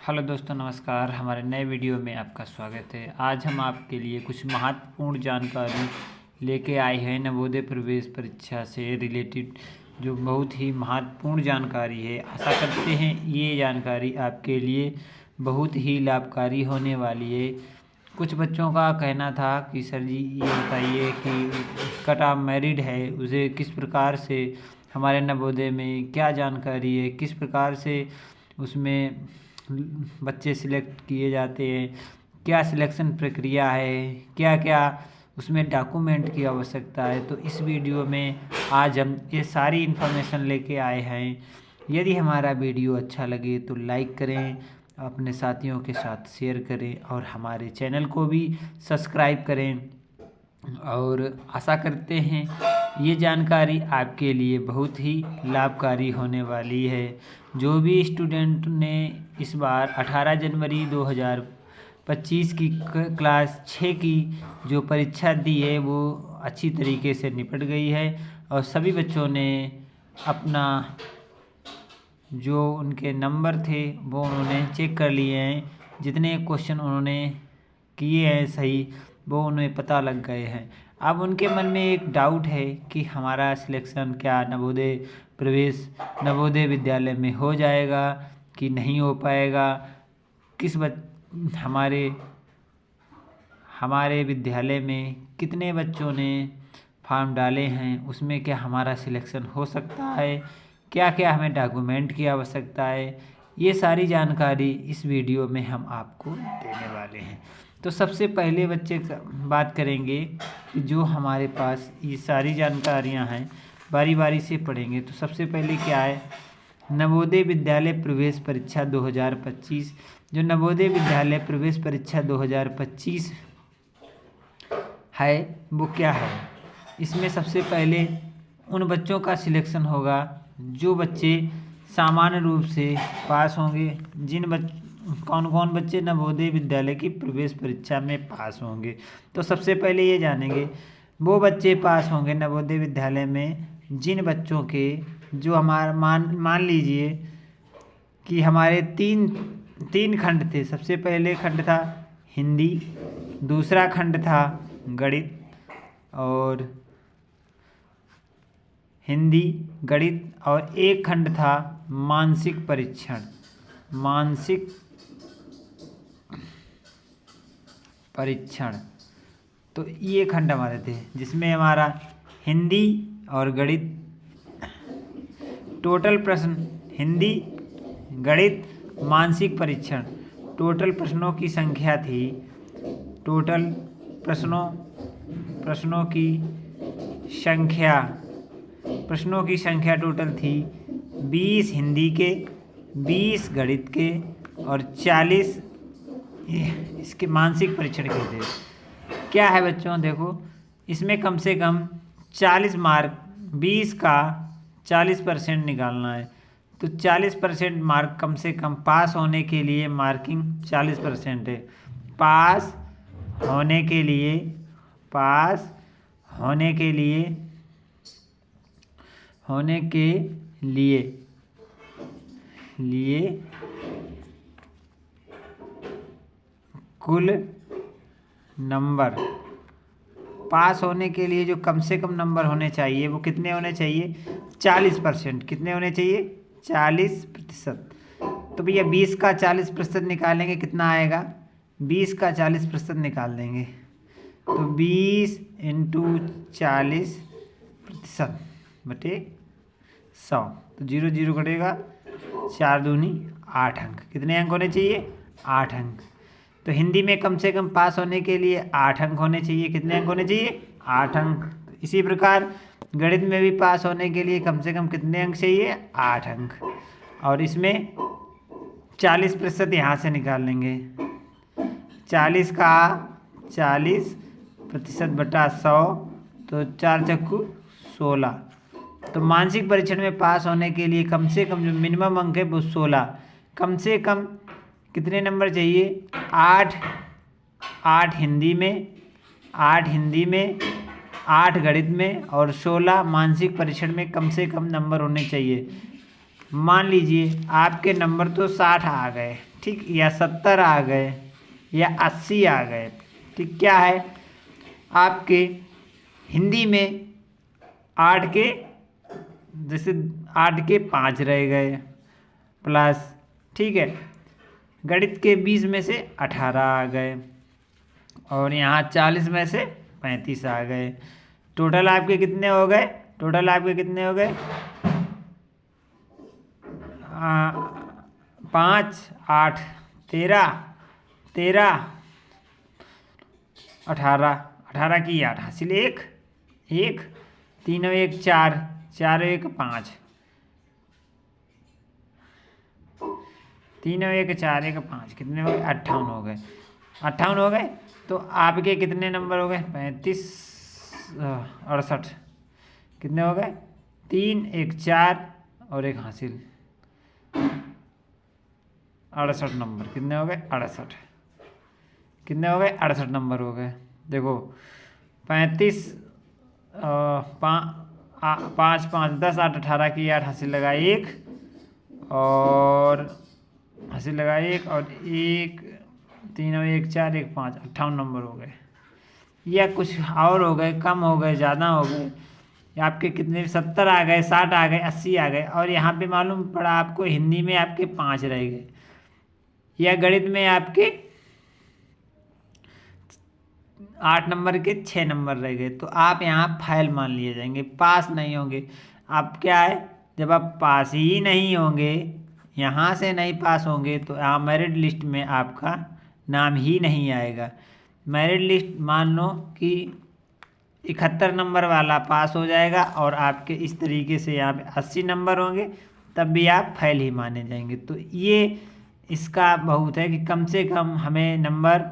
Hello दोस्तों, नमस्कार। हमारे नए वीडियो में आपका स्वागत है। आज हम आपके लिए कुछ महत्वपूर्ण जानकारी लेके आए हैं नवोदय प्रवेश परीक्षा से रिलेटेड, जो बहुत ही महत्वपूर्ण जानकारी है। आशा करते हैं ये जानकारी आपके लिए बहुत ही लाभकारी होने वाली है। कुछ बच्चों का कहना था कि सर जी ये बताइए कि कट ऑफ मेरिट है, उसे किस प्रकार से हमारे नवोदय में क्या जानकारी है, किस प्रकार से उसमें बच्चे सिलेक्ट किए जाते हैं, क्या सिलेक्शन प्रक्रिया है, क्या क्या उसमें डॉक्यूमेंट की आवश्यकता है। तो इस वीडियो में आज हम ये सारी इन्फॉर्मेशन लेके आए हैं। यदि हमारा वीडियो अच्छा लगे तो लाइक करें, अपने साथियों के साथ शेयर करें और हमारे चैनल को भी सब्सक्राइब करें। और आशा करते हैं ये जानकारी आपके लिए बहुत ही लाभकारी होने वाली है। जो भी स्टूडेंट ने इस बार 18 जनवरी 2025 की क्लास 6 की जो परीक्षा दी है वो अच्छी तरीके से निपट गई है और सभी बच्चों ने अपना जो उनके नंबर थे वो उन्होंने चेक कर लिए हैं। जितने क्वेश्चन उन्होंने किए हैं सही, वो उन्हें पता लग गए हैं। अब उनके मन में एक डाउट है कि हमारा सिलेक्शन क्या नवोदय विद्यालय में हो जाएगा कि नहीं हो पाएगा, हमारे हमारे विद्यालय में कितने बच्चों ने फॉर्म डाले हैं, उसमें क्या हमारा सिलेक्शन हो सकता है, क्या क्या हमें डॉक्यूमेंट की आवश्यकता है। ये सारी जानकारी इस वीडियो में हम आपको देने वाले हैं। तो सबसे पहले बच्चे बात करेंगे कि जो हमारे पास ये सारी जानकारियां हैं, बारी बारी से पढ़ेंगे। तो सबसे पहले क्या है, नवोदय विद्यालय प्रवेश परीक्षा 2025। जो नवोदय विद्यालय प्रवेश परीक्षा 2025 है वो क्या है, इसमें सबसे पहले उन बच्चों का सिलेक्शन होगा जो बच्चे सामान्य रूप से पास होंगे। कौन कौन बच्चे नवोदय विद्यालय की प्रवेश परीक्षा में पास होंगे। तो सबसे पहले ये जानेंगे वो बच्चे पास होंगे नवोदय विद्यालय में जिन बच्चों के, जो हमारा मान लीजिए कि हमारे तीन खंड थे। सबसे पहले खंड था हिंदी, दूसरा खंड था गणित और हिंदी गणित, और एक खंड था मानसिक परीक्षण। तो ये खंड हमारे थे जिसमें हमारा हिंदी और गणित टोटल प्रश्न, हिंदी गणित मानसिक परीक्षण, टोटल प्रश्नों की संख्या थी, टोटल प्रश्नों की संख्या टोटल थी 20 हिंदी के, 20 गणित के और 40 इसके मानसिक परीक्षण के थे। क्या है बच्चों, देखो इसमें कम से कम 40 मार्क, 20 का 40% निकालना है। तो 40% मार्क कम से कम पास होने के लिए मार्किंग 40% है। पास होने के लिए कुल नंबर, पास होने के लिए जो कम से कम नंबर होने चाहिए वो कितने होने चाहिए, 40%। कितने होने चाहिए, 40%। तो भैया 20 का 40% निकालेंगे, कितना आएगा, 20 का 40% निकाल देंगे तो 20 × 40% बटे 100। तो 0 0 कटेगा, 4 दूनी 8 अंक। कितने अंक होने चाहिए, 8 अंक। तो हिंदी में कम से कम पास होने के लिए 8 अंक होने चाहिए। कितने अंक होने चाहिए, 8 अंक। इसी प्रकार गणित में भी पास होने के लिए कम से कम कितने अंक चाहिए, 8 अंक। और इसमें 40% यहाँ से निकाल लेंगे, 40 का 40% बटा 100, तो 4 चक्कू 16। तो मानसिक परीक्षण में पास होने के लिए कम से कम जो मिनिमम अंक है वो 16। कम से कम कितने नंबर चाहिए, 8 हिंदी में, 8 गणित में और 16 मानसिक परीक्षण में कम से कम नंबर होने चाहिए। मान लीजिए आपके नंबर तो 60 आ गए, ठीक, या 70 आ गए या 80 आ गए, ठीक। क्या है आपके हिंदी में 8 के, जैसे 8 के 5 रह गए प्लस, ठीक है। गणित के 20 में से 18 आ गए और यहाँ 40 में से 35 आ गए। टोटल आपके कितने हो गए? टोटल आपके कितने हो गए? 5 8 13 13 18 18 की 8 हासिल 1 1 3 और 1 4 4 और 1 5 3 और 1 4 1 5 कितने हो गए? 58 हो गए। 58 हो गए तो आपके कितने नंबर हो गए? 35 68 कितने हो गए? 3 1 4 और 1 हासिल 68 नंबर कितने हो गए? 68 कितने हो गए? 68 नंबर हो गए। देखो 35 5 5 10 8 18 की 8 हासिल लगा 1 और हासिल लगा 1 और 1 3 और 1 4 1 5 58 नंबर हो गए। या कुछ और हो गए, कम हो गए, ज़्यादा हो गए, या आपके कितने 70 आ गए, 60 आ गए, 80 आ गए। और यहाँ पे मालूम पड़ा आपको हिंदी में आपके 5 रह गए या गणित में आपके 8 नंबर के 6 नंबर रह गए, तो आप यहाँ फाइल मान लिए जाएंगे, पास नहीं होंगे। आप क्या है, जब आप पास ही नहीं होंगे, यहाँ से नहीं पास होंगे, तो यहाँ मेरिट लिस्ट में आपका नाम ही नहीं आएगा। मेरिट लिस्ट मान लो कि 71 नंबर वाला पास हो जाएगा और आपके इस तरीके से यहाँ पे 80 नंबर होंगे, तब भी आप फेल ही माने जाएंगे। तो ये इसका बहुत है कि कम से कम हमें नंबर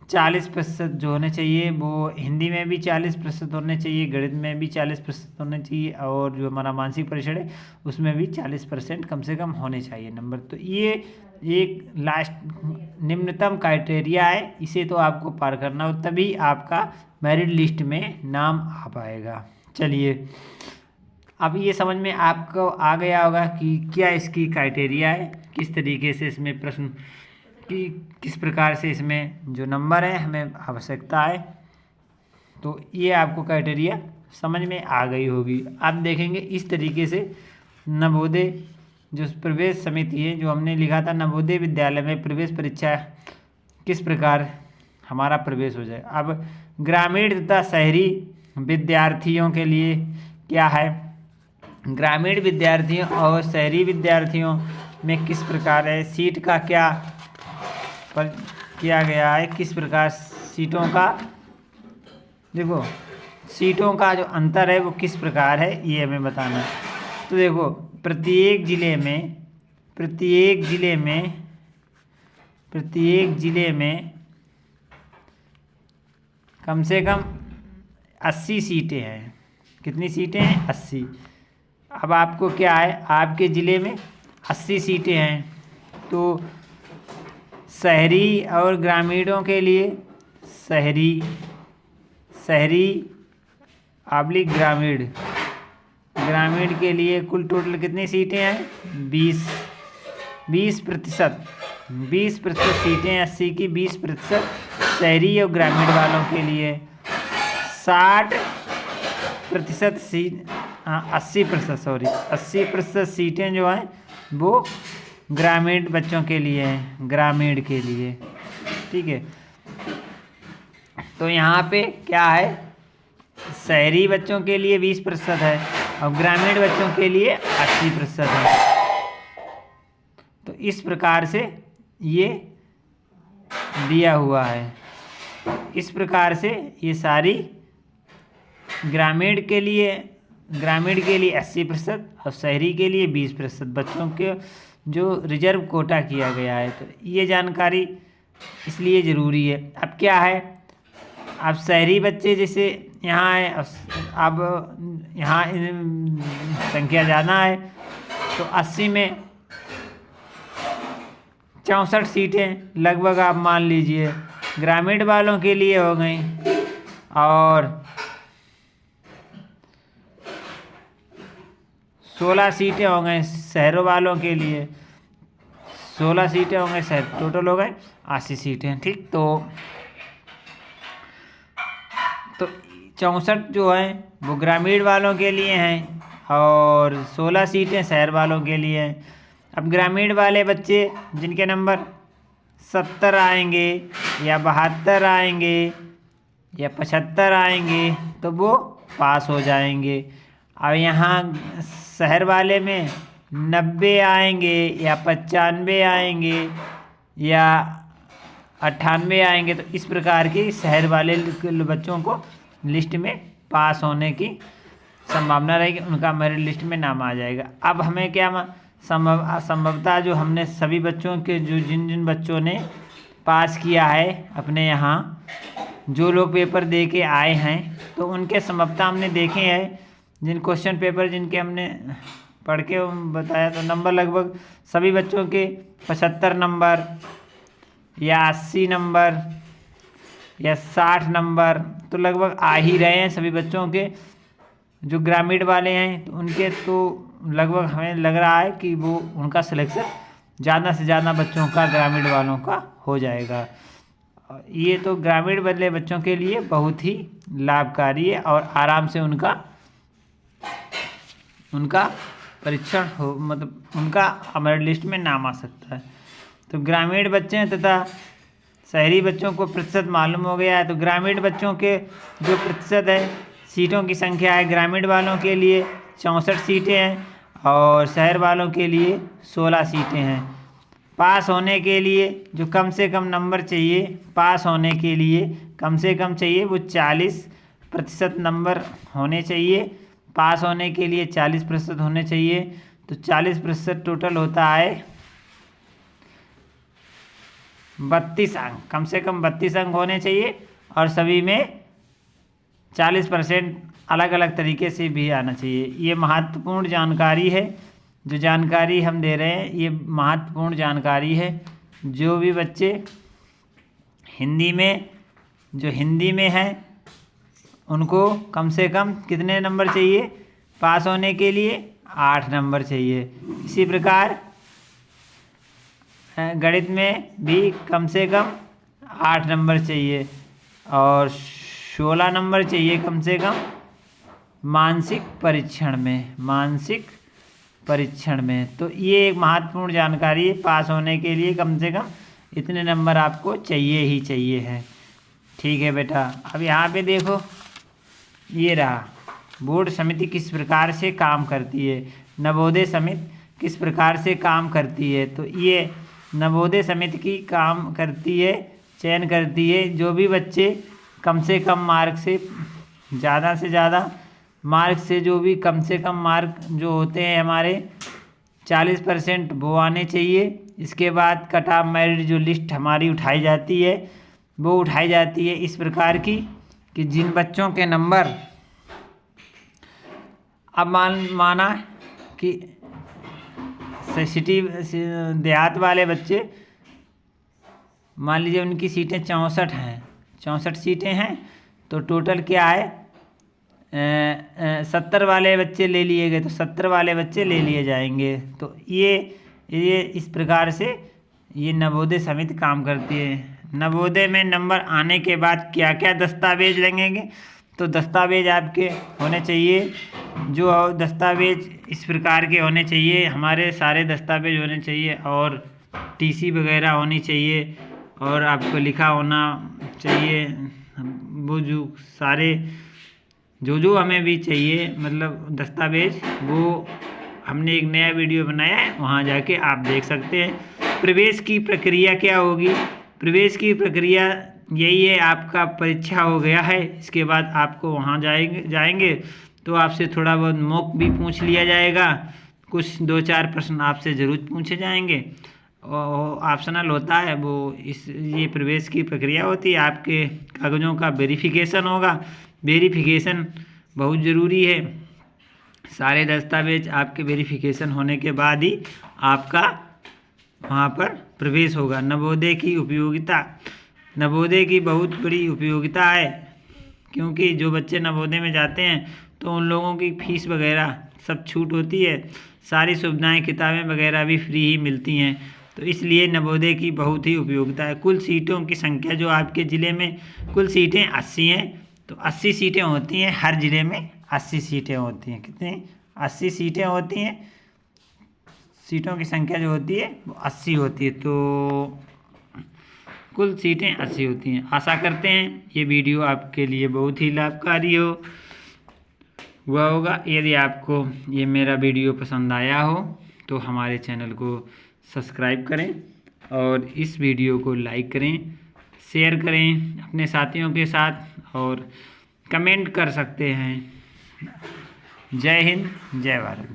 40% जो होने चाहिए वो हिंदी में भी 40% होने चाहिए, गणित में भी 40% होने चाहिए, और जो हमारा मानसिक परीक्षण है उसमें भी 40% कम से कम होने चाहिए नंबर। तो ये एक लास्ट निम्नतम क्राइटेरिया है, इसे तो आपको पार करना हो तभी आपका मेरिट लिस्ट में नाम आ पाएगा। चलिए, अब ये समझ में आपको आ गया होगा कि क्या इसकी क्राइटेरिया है, किस तरीके से इसमें प्रश्न कि किस प्रकार से इसमें जो नंबर है हमें आवश्यकता है। तो ये आपको क्राइटेरिया समझ में आ गई होगी। आप देखेंगे इस तरीके से नवोदय जो प्रवेश समिति है, जो हमने लिखा था नवोदय विद्यालय में प्रवेश परीक्षा किस प्रकार हमारा प्रवेश हो जाए। अब ग्रामीण तथा शहरी विद्यार्थियों के लिए क्या है, ग्रामीण विद्यार्थियों और शहरी विद्यार्थियों में किस प्रकार है, सीट का क्या पर किया गया है, किस प्रकार सीटों का, देखो सीटों का जो अंतर है वो किस प्रकार है ये हमें बताना है। तो देखो प्रत्येक जिले में कम से कम 80 सीटें हैं। कितनी सीटें हैं? 80। अब आपको क्या है, आपके ज़िले में 80 सीटें हैं, तो शहरी और ग्रामीणों के लिए शहरी आब्लिक ग्रामीण के लिए कुल टोटल कितनी सीटें हैं? 20% सीटें 80 की 20% शहरी और ग्रामीण वालों के लिए, 60% सीट 80% सीटें जो हैं वो ग्रामीण बच्चों के लिए हैं, ग्रामीण के लिए, ठीक है। तो यहाँ पे क्या है, शहरी बच्चों के लिए 20% है और ग्रामीण बच्चों के लिए 80% है। तो इस प्रकार से ये दिया हुआ है। इस प्रकार से ये सारी ग्रामीण के लिए 80% और शहरी के लिए 20% बच्चों के जो रिजर्व कोटा किया गया है। तो ये जानकारी इसलिए ज़रूरी है। अब क्या है, अब शहरी बच्चे जैसे यहाँ है, अब यहाँ संख्या ज़्यादा है, तो 80 में 64 सीटें लगभग आप मान लीजिए ग्रामीण वालों के लिए हो गई, और 16 सीटें हो गए शहरों वालों के लिए, 16 सीटें हो गए शहर, टोटल हो गए 80 सीटें। ठीक, तो 64 जो है वो ग्रामीण वालों के लिए हैं और 16 सीटें शहर वालों के लिए हैं। अब ग्रामीण वाले बच्चे जिनके नंबर 70 आएंगे या 72 आएंगे या 75 आएंगे तो वो पास हो जाएंगे। और यहाँ शहर वाले में 90 आएंगे या 95 आएंगे या 98 आएंगे, तो इस प्रकार की शहर वाले बच्चों को लिस्ट में पास होने की संभावना रहेगी, उनका मेरिट लिस्ट में नाम आ जाएगा। अब हमें क्या संभवतः जो हमने सभी बच्चों के जो जिन जिन बच्चों ने पास किया है अपने यहाँ, जो लोग पेपर दे के आए हैं, तो उनके संभवतः हमने देखे हैं जिन क्वेश्चन पेपर जिनके हमने पढ़ के बताया, तो नंबर लगभग सभी बच्चों के 75 नंबर या 80 नंबर या 60 नंबर तो लगभग आ ही रहे हैं सभी बच्चों के। जो ग्रामीण वाले हैं तो उनके तो लगभग हमें लग रहा है कि वो उनका सिलेक्शन ज़्यादा से ज़्यादा बच्चों का ग्रामीण वालों का हो जाएगा। ये तो ग्रामीण वाले बच्चों के लिए बहुत ही लाभकारी है और आराम से उनका परीक्षण हो, मतलब उनका मेरिट लिस्ट में नाम आ सकता है। तो ग्रामीण बच्चे हैं तथा शहरी बच्चों को प्रतिशत मालूम हो गया है। तो ग्रामीण बच्चों के जो प्रतिशत है, सीटों की संख्या है, ग्रामीण वालों के लिए 64 सीटें हैं और शहर वालों के लिए 16 सीटें हैं। पास होने के लिए जो कम से कम नंबर चाहिए, पास होने के लिए कम से कम चाहिए वो 40% नंबर होने चाहिए। पास होने के लिए 40% होने चाहिए, तो 40% टोटल होता है 32 अंक, कम से कम 32 अंक होने चाहिए और सभी में 40% अलग अलग तरीके से भी आना चाहिए। ये महत्वपूर्ण जानकारी है, जो जानकारी हम दे रहे हैं ये महत्वपूर्ण जानकारी है। जो भी बच्चे हिंदी में हैं उनको कम से कम कितने नंबर चाहिए पास होने के लिए? 8 नंबर चाहिए। इसी प्रकार गणित में भी कम से कम 8 नंबर चाहिए और 16 नंबर चाहिए कम से कम मानसिक परीक्षण में। तो ये एक महत्वपूर्ण जानकारी है, पास होने के लिए कम से कम इतने नंबर आपको चाहिए ही चाहिए हैं। ठीक है बेटा, अब यहाँ पे देखो ये रहा बोर्ड समिति किस प्रकार से काम करती है, नवोदय समिति किस प्रकार से काम करती है। तो ये नवोदय समिति की काम करती है, चयन करती है जो भी बच्चे कम से कम मार्क से ज़्यादा से ज़्यादा मार्क से, जो भी कम से कम मार्क जो होते हैं हमारे 40% वो आने चाहिए। इसके बाद कट ऑफ मेरिट जो लिस्ट हमारी उठाई जाती है वो उठाई जाती है इस प्रकार की कि जिन बच्चों के नंबर, अब माना कि सिटी देहात वाले बच्चे मान लीजिए उनकी सीटें 64 हैं, 64 सीटें हैं, तो टोटल क्या है 70 वाले बच्चे ले लिए गए, तो 70 वाले बच्चे ले लिए जाएंगे। तो ये इस प्रकार से ये नवोदय समिति काम करती है। नवोदय में नंबर आने के बाद क्या क्या दस्तावेज लगेंगे, तो दस्तावेज आपके होने चाहिए, जो दस्तावेज इस प्रकार के होने चाहिए, हमारे सारे दस्तावेज होने चाहिए और टीसी वगैरह होनी चाहिए और आपको लिखा होना चाहिए, वो जो सारे जो हमें भी चाहिए मतलब दस्तावेज, वो हमने एक नया वीडियो बनाया है, वहाँ जाके आप देख सकते हैं। प्रवेश की प्रक्रिया क्या होगी, प्रवेश की प्रक्रिया यही है, आपका परीक्षा हो गया है, इसके बाद आपको वहाँ जाएंगे तो आपसे थोड़ा बहुत मॉक भी पूछ लिया जाएगा, कुछ 2-4 प्रश्न आपसे ज़रूर पूछे जाएंगे और ऑप्शनल होता है वो। ये प्रवेश की प्रक्रिया होती है, आपके कागज़ों का वेरिफिकेशन होगा, वेरिफिकेशन बहुत ज़रूरी है। सारे दस्तावेज आपके वेरिफिकेशन होने के बाद ही आपका वहाँ पर प्रवेश होगा। नवोदय की उपयोगिता, नवोदय की बहुत बड़ी उपयोगिता है, क्योंकि जो बच्चे नवोदय में जाते हैं तो उन लोगों की फ़ीस वगैरह सब छूट होती है, सारी सुविधाएं, किताबें वगैरह भी फ्री ही मिलती हैं। तो इसलिए नवोदय की बहुत ही उपयोगिता है। कुल सीटों की संख्या जो आपके ज़िले में, कुल सीटें 80 हैं, तो 80 सीटें होती हैं, हर ज़िले में 80 सीटें होती हैं। कितनी? 80 सीटें होती हैं। सीटों की संख्या जो होती है वो 80 होती है, तो कुल सीटें 80 होती हैं। आशा करते हैं ये वीडियो आपके लिए बहुत ही लाभकारी हुआ होगा। यदि आपको ये मेरा वीडियो पसंद आया हो तो हमारे चैनल को सब्सक्राइब करें और इस वीडियो को लाइक करें, शेयर करें अपने साथियों के साथ और कमेंट कर सकते हैं। जय हिंद, जय भारत।